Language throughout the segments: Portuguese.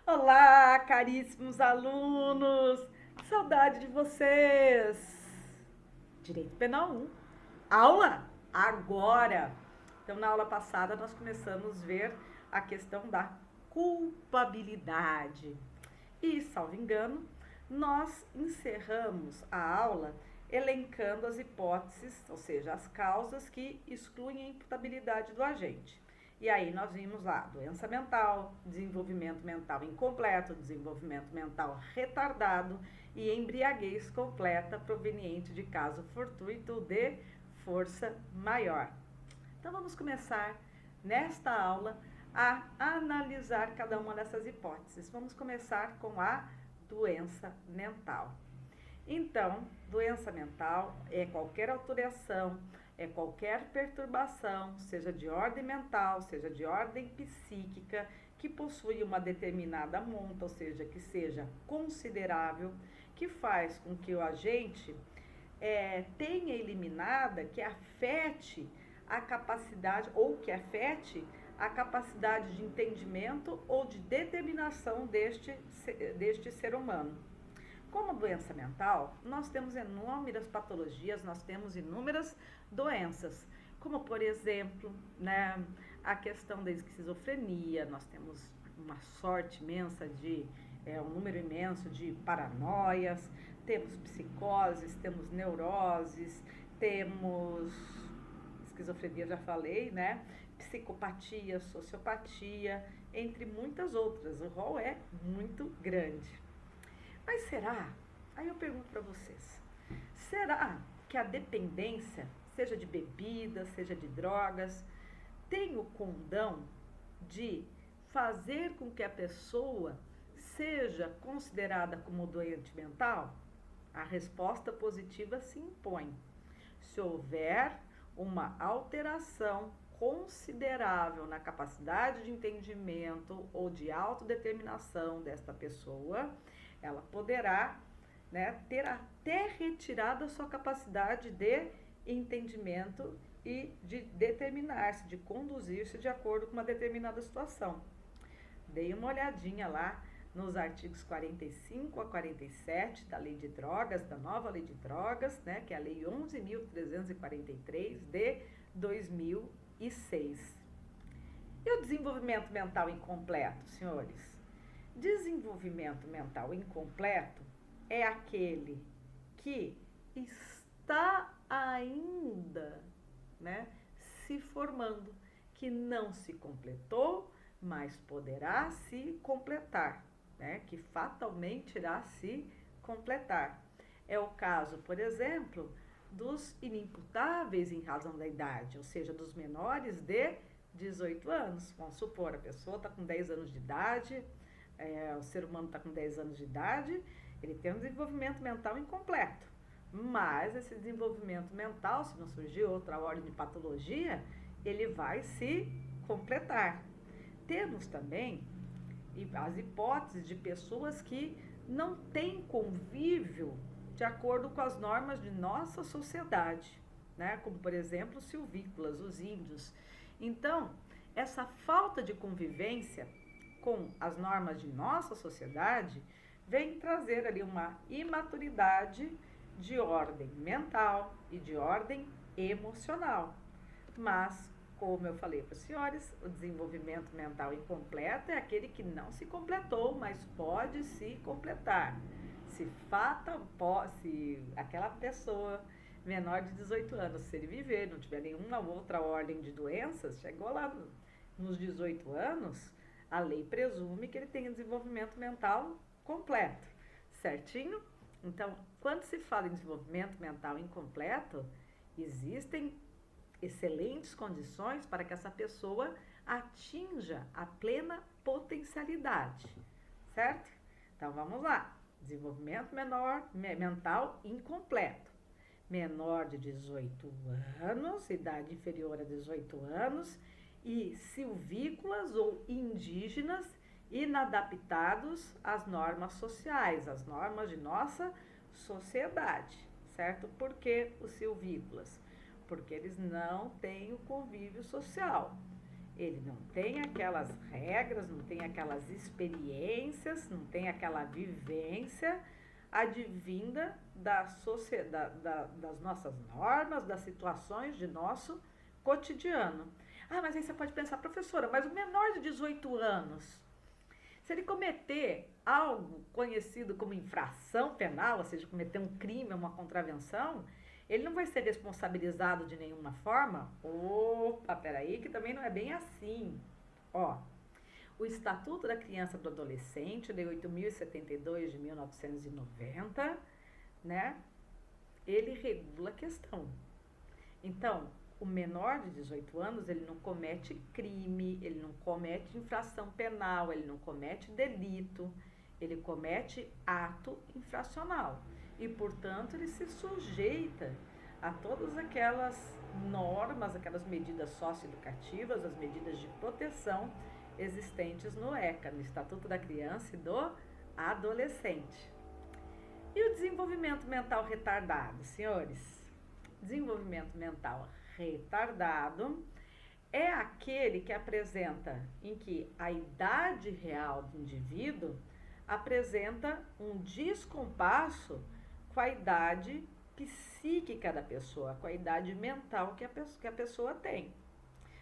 Olá, caríssimos alunos! Saudade de vocês! Direito Penal 1. Aula agora! Então, na aula passada, nós começamos a ver a questão da culpabilidade. E, salvo engano, nós encerramos a aula elencando as hipóteses, ou seja, as causas que excluem a imputabilidade do agente. E aí nós vimos lá doença mental, desenvolvimento mental incompleto, desenvolvimento mental retardado e embriaguez completa proveniente de caso fortuito de força maior. Então vamos começar nesta aula a analisar cada uma dessas hipóteses. Vamos começar com a doença mental. Então, doença mental é qualquer alteração, é qualquer perturbação, seja de ordem mental, seja de ordem psíquica, que possui uma determinada monta, ou seja, que seja considerável, que faz com que o agente tenha eliminada, que afete a capacidade, ou que afete a capacidade de entendimento ou de determinação deste ser humano. Como doença mental, nós temos inúmeras patologias, nós temos inúmeras doenças, como por exemplo, né, a questão da esquizofrenia, nós temos uma sorte imensa um número imenso de paranoias, temos psicoses, temos neuroses, temos esquizofrenia, já falei, né? Psicopatia, sociopatia, entre muitas outras. O rol é muito grande. Mas será? Aí eu pergunto para vocês: será que a dependência, seja de bebida, seja de drogas, tem o condão de fazer com que a pessoa seja considerada como doente mental? A resposta positiva se impõe. Se houver uma alteração considerável na capacidade de entendimento ou de autodeterminação desta pessoa, ela poderá, né, ter até retirado a sua capacidade de entendimento e de determinar-se, de conduzir-se de acordo com uma determinada situação. Dei uma olhadinha lá nos artigos 45 a 47 da Lei de Drogas, da nova Lei de Drogas, né, que é a Lei 11.343 de 2006. E o desenvolvimento mental incompleto, senhores? Desenvolvimento mental incompleto é aquele que está ainda, né, se formando, que não se completou, mas poderá se completar, né, que fatalmente irá se completar. É o caso, por exemplo, dos inimputáveis em razão da idade, ou seja, dos menores de 18 anos. Vamos supor, a pessoa está com 10 anos de idade, o ser humano está com 10 anos de idade, ele tem um desenvolvimento mental incompleto. Mas esse desenvolvimento mental, se não surgir outra ordem de patologia, ele vai se completar. Temos também as hipóteses de pessoas que não têm convívio de acordo com as normas de nossa sociedade, né? Como, por exemplo, os silvícolas, os índios. Então, essa falta de convivência com as normas de nossa sociedade vem trazer ali uma imaturidade de ordem mental e de ordem emocional. Mas, como eu falei para os senhores, o desenvolvimento mental incompleto é aquele que não se completou, mas pode se completar. Se aquela pessoa menor de 18 anos, se ele viver, não tiver nenhuma outra ordem de doenças, chegou lá nos 18 anos, a lei presume que ele tenha desenvolvimento mental completo, certinho? Então, quando se fala em desenvolvimento mental incompleto, existem excelentes condições para que essa pessoa atinja a plena potencialidade, certo? Então, vamos lá. Desenvolvimento mental incompleto. Menor de 18 anos, idade inferior a 18 anos, e silvícolas ou indígenas inadaptados às normas sociais, às normas de nossa sociedade, certo? Por que os silvícolas? Porque eles não têm o convívio social. Ele não tem aquelas regras, não tem aquelas experiências, não tem aquela vivência advinda da sociedade, das nossas normas, das situações de nosso cotidiano. Ah, mas aí você pode pensar, professora, mas o menor de 18 anos, se ele cometer algo conhecido como infração penal, ou seja, cometer um crime, uma contravenção, ele não vai ser responsabilizado de nenhuma forma? Opa, peraí, que também não é bem assim. Ó, o Estatuto da Criança e do Adolescente, Lei 8.072 de 1990, né? Ele regula a questão. Então, o menor de 18 anos, ele não comete crime, ele não comete infração penal, ele não comete delito, ele comete ato infracional. E, portanto, ele se sujeita a todas aquelas normas, aquelas medidas socioeducativas, as medidas de proteção existentes no ECA, no Estatuto da Criança e do Adolescente. E o desenvolvimento mental retardado, senhores? Desenvolvimento mental retardado é aquele que apresenta, em que a idade real do indivíduo apresenta um descompasso com a idade psíquica da pessoa, com a idade mental que a pessoa tem.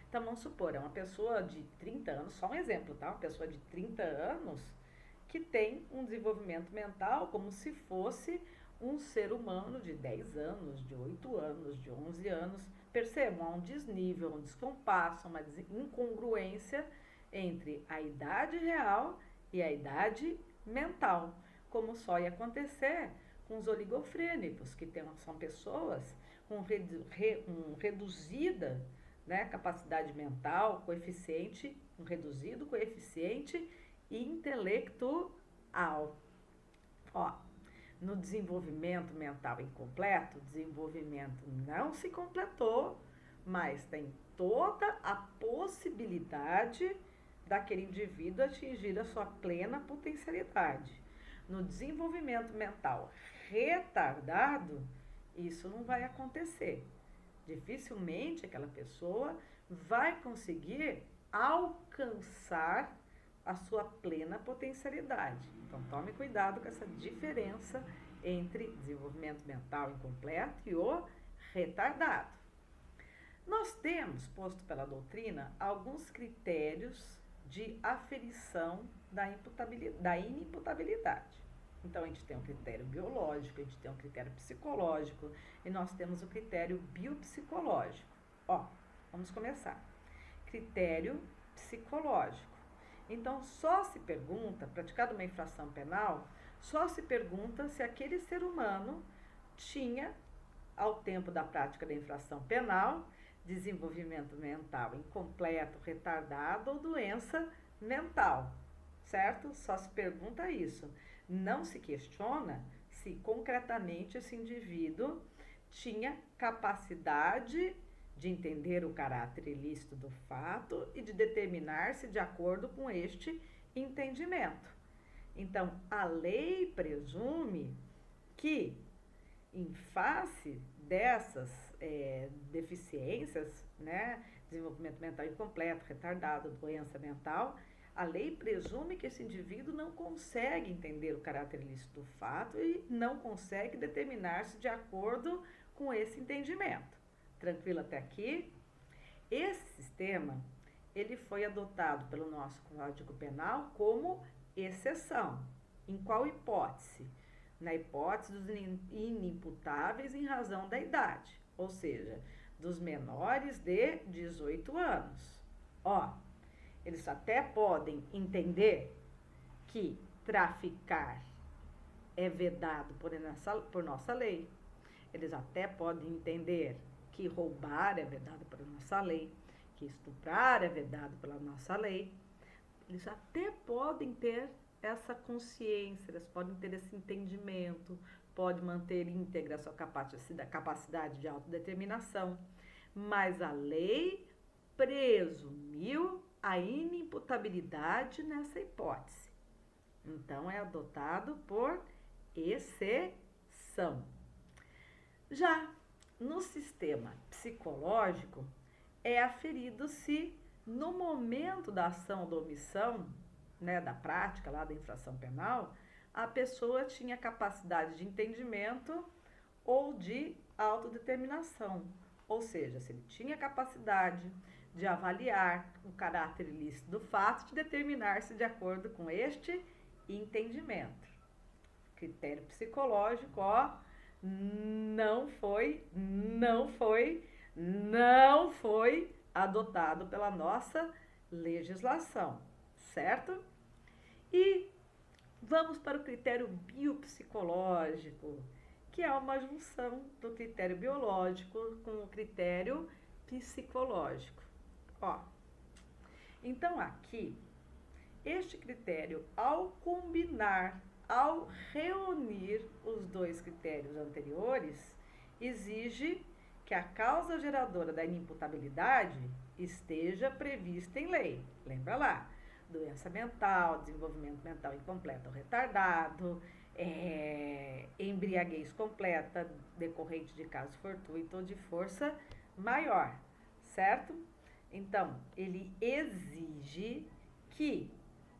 Então, vamos supor, é uma pessoa de 30 anos, só um exemplo, tá? Uma pessoa de 30 anos que tem um desenvolvimento mental como se fosse um ser humano de 10 anos, de 8 anos, de 11 anos. Percebam, há um desnível, um descompasso, uma incongruência entre a idade real e a idade mental, como só ia acontecer com os oligofrênicos, que são pessoas com reduzida, né, capacidade mental, coeficiente, um reduzido coeficiente intelectual. Ó, no desenvolvimento mental incompleto, o desenvolvimento não se completou, mas tem toda a possibilidade daquele indivíduo atingir a sua plena potencialidade. No desenvolvimento mental retardado, isso não vai acontecer. Dificilmente aquela pessoa vai conseguir alcançar a sua plena potencialidade. Então, tome cuidado com essa diferença entre desenvolvimento mental incompleto e o retardado. Nós temos, posto pela doutrina, alguns critérios de aferição da inimputabilidade. Então, a gente tem um critério biológico, a gente tem um critério psicológico e nós temos o critério biopsicológico. Ó, vamos começar. Critério psicológico. Então, só se pergunta, praticada uma infração penal, só se pergunta se aquele ser humano tinha, ao tempo da prática da infração penal, desenvolvimento mental incompleto, retardado ou doença mental, certo? Só se pergunta isso. Não se questiona se concretamente esse indivíduo tinha capacidade de entender o caráter ilícito do fato e de determinar-se de acordo com este entendimento. Então, a lei presume que, em face dessas deficiências, né, desenvolvimento mental incompleto, retardado, doença mental, a lei presume que esse indivíduo não consegue entender o caráter ilícito do fato e não consegue determinar-se de acordo com esse entendimento. Tranquilo até aqui? Esse sistema, ele foi adotado pelo nosso Código Penal como exceção. Em qual hipótese? Na hipótese dos inimputáveis em razão da idade, ou seja, dos menores de 18 anos. Ó, eles até podem entender que traficar é vedado por nossa lei. Eles até podem entender que roubar é vedado pela nossa lei, que estuprar é vedado pela nossa lei. Eles até podem ter essa consciência, eles podem ter esse entendimento, podem manter íntegra a sua capacidade de autodeterminação, mas a lei presumiu a inimputabilidade nessa hipótese. Então, é adotado por exceção. Já no sistema psicológico, é aferido se No momento da ação ou da omissão, né, da prática lá da infração penal, a pessoa tinha capacidade de entendimento ou de autodeterminação. Ou seja, se ele tinha capacidade de avaliar o caráter ilícito do fato, de determinar-se de acordo com este entendimento. Critério psicológico, ó, não foi adotado pela nossa legislação, certo? E vamos para o critério biopsicológico, que é uma junção do critério biológico com o critério psicológico. Ó, então aqui, este critério, ao combinar, ao reunir os dois critérios anteriores, exige que a causa geradora da inimputabilidade esteja prevista em lei. Lembra lá? Doença mental, desenvolvimento mental incompleto ou retardado, embriaguez completa, decorrente de caso fortuito ou de força maior, certo? Então, ele exige que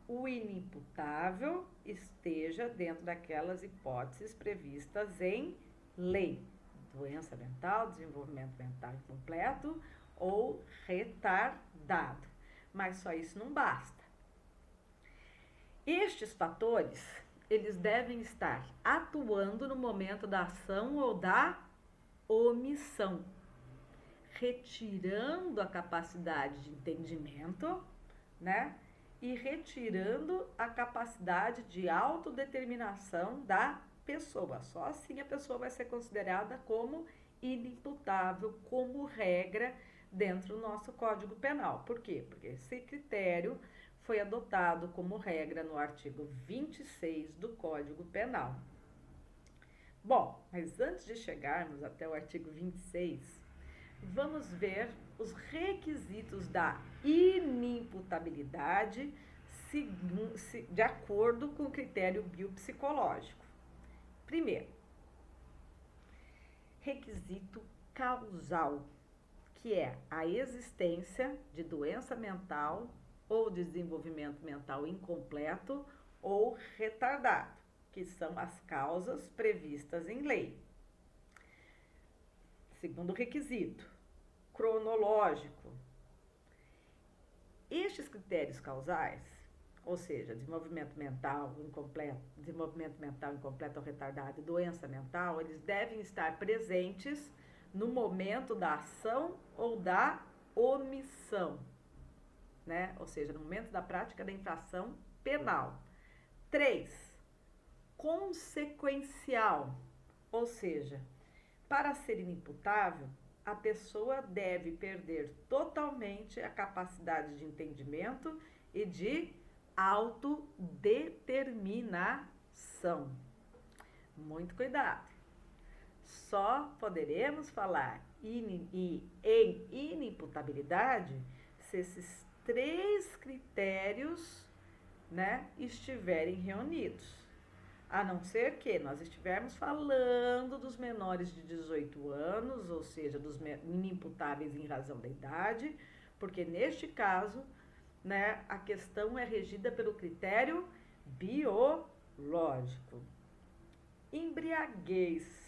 o inimputável esteja dentro daquelas hipóteses previstas em lei. Doença mental, desenvolvimento mental incompleto ou retardado. Mas só isso não basta. Estes fatores, eles devem estar atuando no momento da ação ou da omissão, retirando a capacidade de entendimento, né? E retirando a capacidade de autodeterminação da pessoa. Só assim a pessoa vai ser considerada como inimputável, como regra dentro do nosso Código Penal. Por quê? Porque esse critério foi adotado como regra no artigo 26 do Código Penal. Bom, mas antes de chegarmos até o artigo 26, vamos ver os requisitos da inimputabilidade de acordo com o critério biopsicológico. Primeiro, requisito causal, que é a existência de doença mental ou desenvolvimento mental incompleto ou retardado, que são as causas previstas em lei. Segundo requisito, cronológico. Estes critérios causais, ou seja, desenvolvimento mental incompleto ou retardado e doença mental, eles devem estar presentes no momento da ação ou da omissão, né? Ou seja, no momento da prática da infração penal. 3. Consequencial, ou seja, para ser inimputável, a pessoa deve perder totalmente a capacidade de entendimento e de autodeterminação. Muito cuidado. Só poderemos falar em inimputabilidade se esses 3 critérios, né, estiverem reunidos. A não ser que nós estivermos falando dos menores de 18 anos, ou seja, dos inimputáveis em razão da idade, porque neste caso, né, a questão é regida pelo critério biológico. Embriaguez.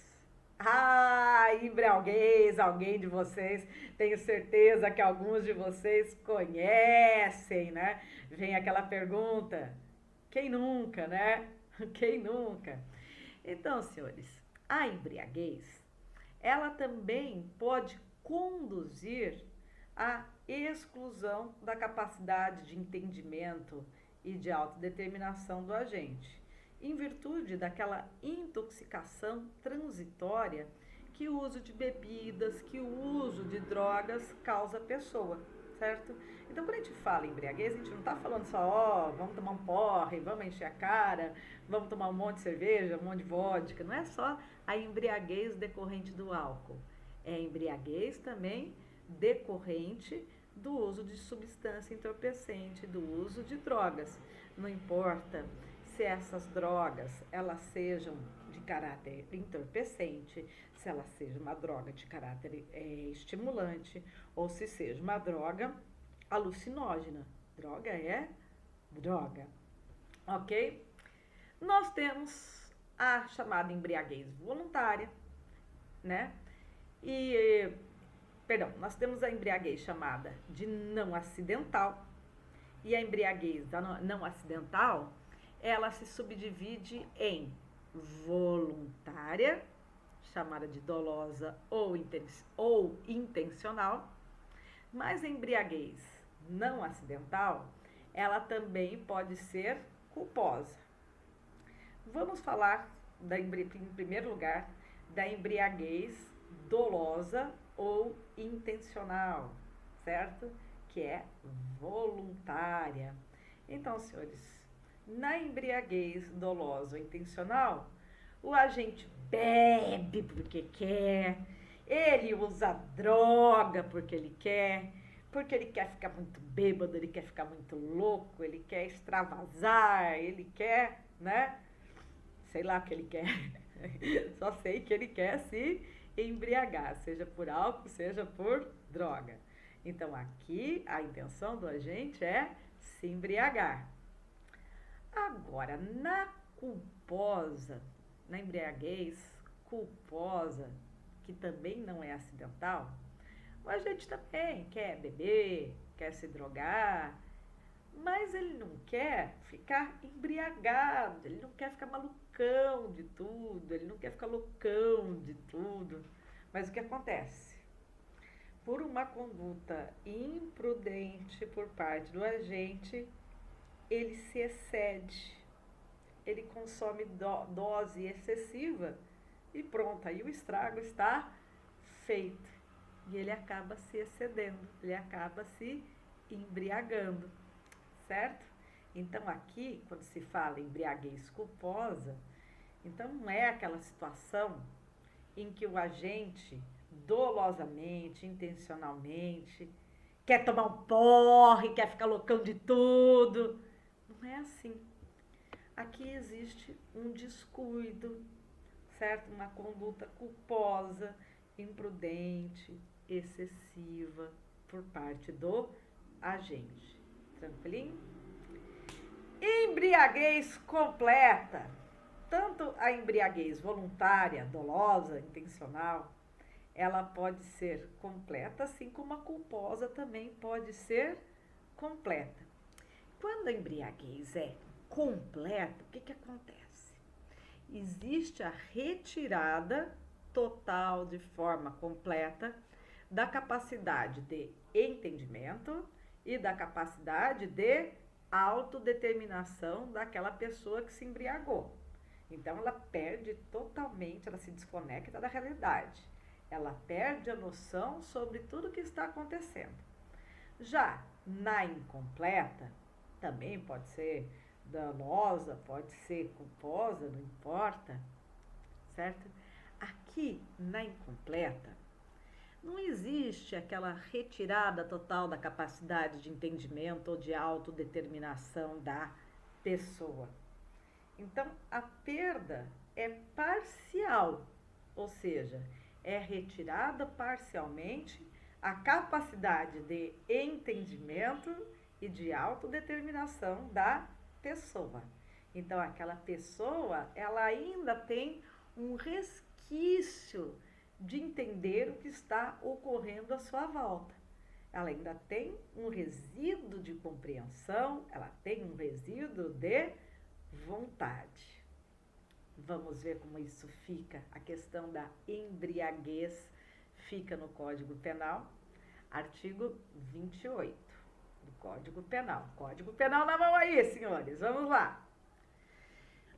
Embriaguez, alguém de vocês, tenho certeza que alguns de vocês conhecem, né? Vem aquela pergunta, quem nunca, né? Quem nunca? Então, senhores, a embriaguez, ela também pode conduzir à exclusão da capacidade de entendimento e de autodeterminação do agente, em virtude daquela intoxicação transitória que o uso de bebidas, que o uso de drogas causa à pessoa, certo? Então, quando a gente fala em embriaguez, a gente não está falando só, vamos tomar um porre, vamos encher a cara, vamos tomar um monte de cerveja, um monte de vodka. Não é só a embriaguez decorrente do álcool. É a embriaguez também decorrente do uso de substância entorpecente, do uso de drogas. Não importa se essas drogas, elas sejam de caráter entorpecente, se ela seja uma droga de caráter estimulante, ou se seja uma droga alucinógena. Droga é droga, ok? Nós temos a chamada embriaguez voluntária, né? Perdão, nós temos a embriaguez chamada de não acidental. E a embriaguez não acidental, ela se subdivide em voluntária, chamada de dolosa ou intencional, mas a embriaguez não acidental, ela também pode ser culposa. Vamos falar, em primeiro lugar, da embriaguez dolosa ou intencional, certo? Que é voluntária. Então, senhores, na embriaguez dolosa ou intencional, o agente bebe porque quer, ele usa droga porque ele quer ficar muito bêbado, ele quer ficar muito louco, ele quer extravasar, ele quer, né? Sei lá o que ele quer. Só sei que ele quer se embriagar, seja por álcool, seja por droga. Então, aqui a intenção do agente é se embriagar. Agora, na embriaguez culposa, que também não é acidental, o agente também quer beber, quer se drogar, mas ele não quer ficar embriagado, ele não quer ficar malucão de tudo, ele não quer ficar loucão de tudo. Mas o que acontece? Por uma conduta imprudente por parte do agente, ele se excede, ele consome dose excessiva e pronto, aí o estrago está feito. E ele acaba se excedendo, ele acaba se embriagando, certo? Então aqui, quando se fala embriaguez culposa, então não é aquela situação em que o agente dolosamente, intencionalmente, quer tomar um porre, quer ficar loucão de tudo. Não é assim. Aqui existe um descuido, certo? Uma conduta culposa, imprudente, excessiva por parte do agente. Tranquilinho? Embriaguez completa. Tanto a embriaguez voluntária, dolosa, intencional, ela pode ser completa, assim como a culposa também pode ser completa. Quando a embriaguez é completa, o que acontece? Existe a retirada total, de forma completa, da capacidade de entendimento e da capacidade de autodeterminação daquela pessoa que se embriagou. Então, ela perde totalmente, ela se desconecta da realidade. Ela perde a noção sobre tudo o que está acontecendo. Já na incompleta, também pode ser danosa, pode ser culposa, não importa, certo? Aqui, na incompleta, não existe aquela retirada total da capacidade de entendimento ou de autodeterminação da pessoa. Então, a perda é parcial, ou seja, é retirada parcialmente a capacidade de entendimento e de autodeterminação da pessoa. Então, aquela pessoa, ela ainda tem um resquício de entender o que está ocorrendo à sua volta. Ela ainda tem um resíduo de compreensão, ela tem um resíduo de vontade. Vamos ver como isso fica, a questão da embriaguez fica no Código Penal, artigo 28 do Código Penal. Código Penal na mão aí, senhores, vamos lá.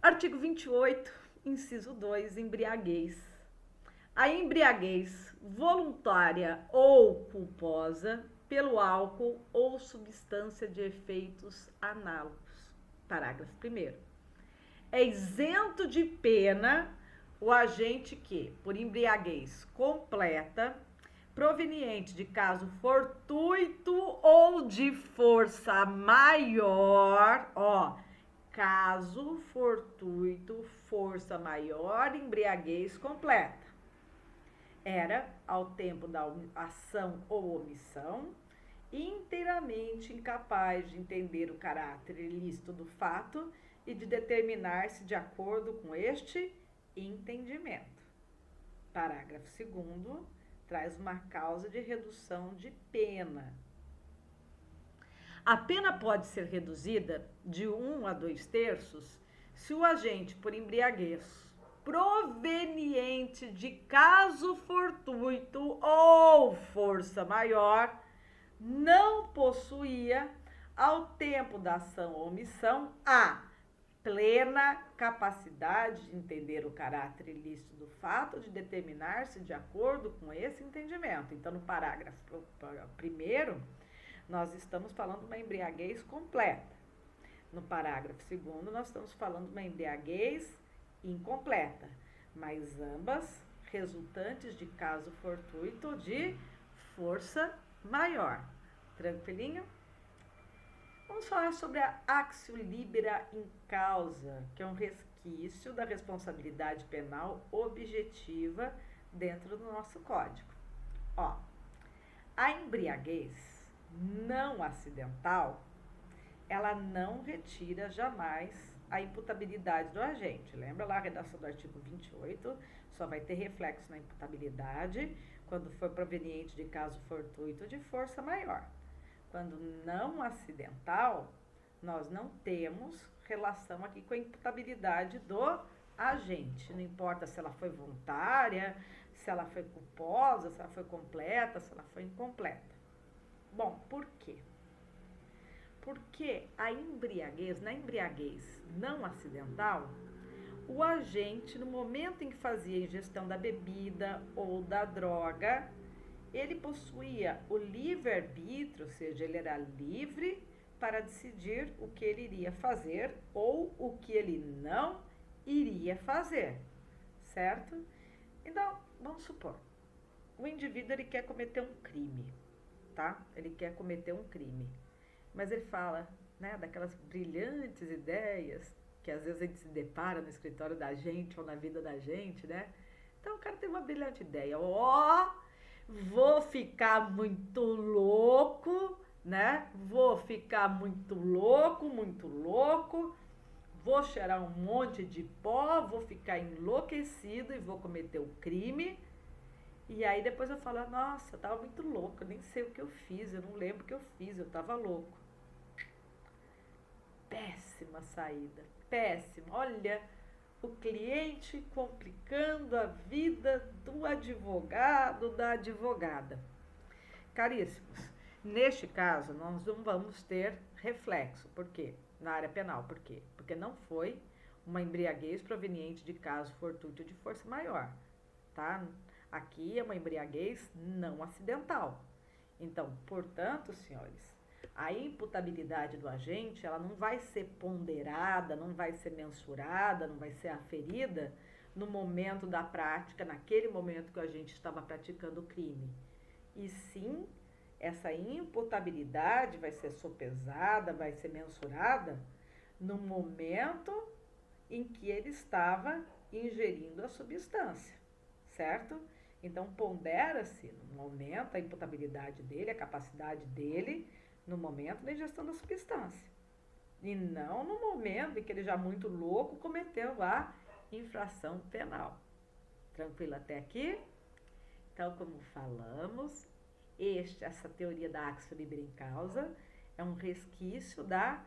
Artigo 28, inciso 2, embriaguez. A embriaguez voluntária ou culposa pelo álcool ou substância de efeitos análogos. Parágrafo 1º. É isento de pena o agente que, por embriaguez completa, proveniente de caso fortuito ou de força maior, caso fortuito, força maior, embriaguez completa. Era ao tempo da ação ou omissão inteiramente incapaz de entender o caráter ilícito do fato e de determinar-se de acordo com este entendimento. Parágrafo 2º traz uma causa de redução de pena. A pena pode ser reduzida de 1 a 2/3 se o agente por embriaguez proveniente de caso fortuito ou força maior não possuía, ao tempo da ação ou omissão, a plena capacidade de entender o caráter ilícito do fato, de determinar-se de acordo com esse entendimento. Então, no parágrafo 1º, nós estamos falando de uma embriaguez completa. No parágrafo 2º, nós estamos falando de uma embriaguez incompleta, mas ambas resultantes de caso fortuito de força maior. Tranquilinho? Vamos falar sobre a actio libera in causa, que é um resquício da responsabilidade penal objetiva dentro do nosso código. Ó, a embriaguez não acidental, ela não retira jamais a imputabilidade do agente. Lembra lá a redação do artigo 28, só vai ter reflexo na imputabilidade quando for proveniente de caso fortuito de força maior. Quando não acidental, nós não temos relação aqui com a imputabilidade do agente. Não importa se ela foi voluntária, se ela foi culposa, se ela foi completa, se ela foi incompleta. Bom, por quê? Porque na embriaguez não acidental, o agente, no momento em que fazia a ingestão da bebida ou da droga, ele possuía o livre-arbítrio, ou seja, ele era livre para decidir o que ele iria fazer ou o que ele não iria fazer, certo? Então, vamos supor, o indivíduo ele quer cometer um crime, tá? Ele quer cometer um crime, mas ele fala, né, daquelas brilhantes ideias que às vezes a gente se depara no escritório da gente ou na vida da gente, né? Então o cara tem uma brilhante ideia, vou ficar muito louco, né? Vou ficar muito louco, vou cheirar um monte de pó, vou ficar enlouquecido e vou cometer o crime. E aí depois eu falo, nossa, eu tava muito louco, eu nem sei o que eu fiz, eu não lembro o que eu fiz, eu tava louco. Péssima saída, péssima. Olha, o cliente complicando a vida do advogado, da advogada. Caríssimos, neste caso, nós não vamos ter reflexo. Por quê? Na área penal. Por quê? Porque não foi uma embriaguez proveniente de caso fortuito de força maior, tá? Aqui é uma embriaguez não acidental. Então, portanto, senhores, a imputabilidade do agente, ela não vai ser ponderada, não vai ser mensurada, não vai ser aferida no momento da prática, naquele momento que o agente estava praticando o crime. E sim, essa imputabilidade vai ser sopesada, vai ser mensurada no momento em que ele estava ingerindo a substância, certo? Então, pondera-se no momento a imputabilidade dele, a capacidade dele, no momento da ingestão da substância. E não no momento em que ele já muito louco cometeu a infração penal. Tranquilo até aqui? Então, como falamos, essa teoria da actio libera in causa é um resquício da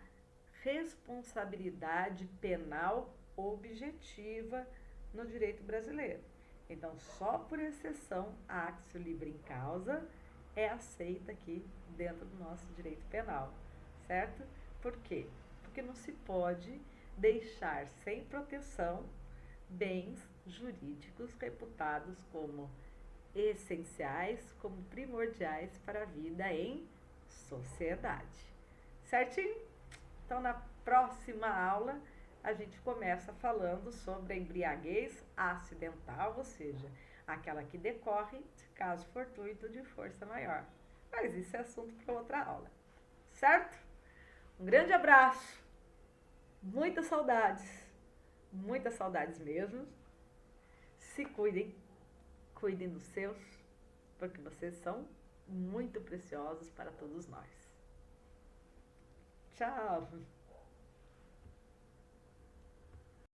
responsabilidade penal objetiva no direito brasileiro. Então, só por exceção, a actio libera in causa é aceita aqui dentro do nosso direito penal, certo? Por quê? Porque não se pode deixar sem proteção bens jurídicos reputados como essenciais, como primordiais para a vida em sociedade. Certinho? Então, na próxima aula, a gente começa falando sobre a embriaguez acidental, ou seja, aquela que decorre de caso fortuito de força maior. Mas isso é assunto para outra aula, certo? Um grande abraço, muitas saudades mesmo. Se cuidem, cuidem dos seus, porque vocês são muito preciosos para todos nós. Tchau!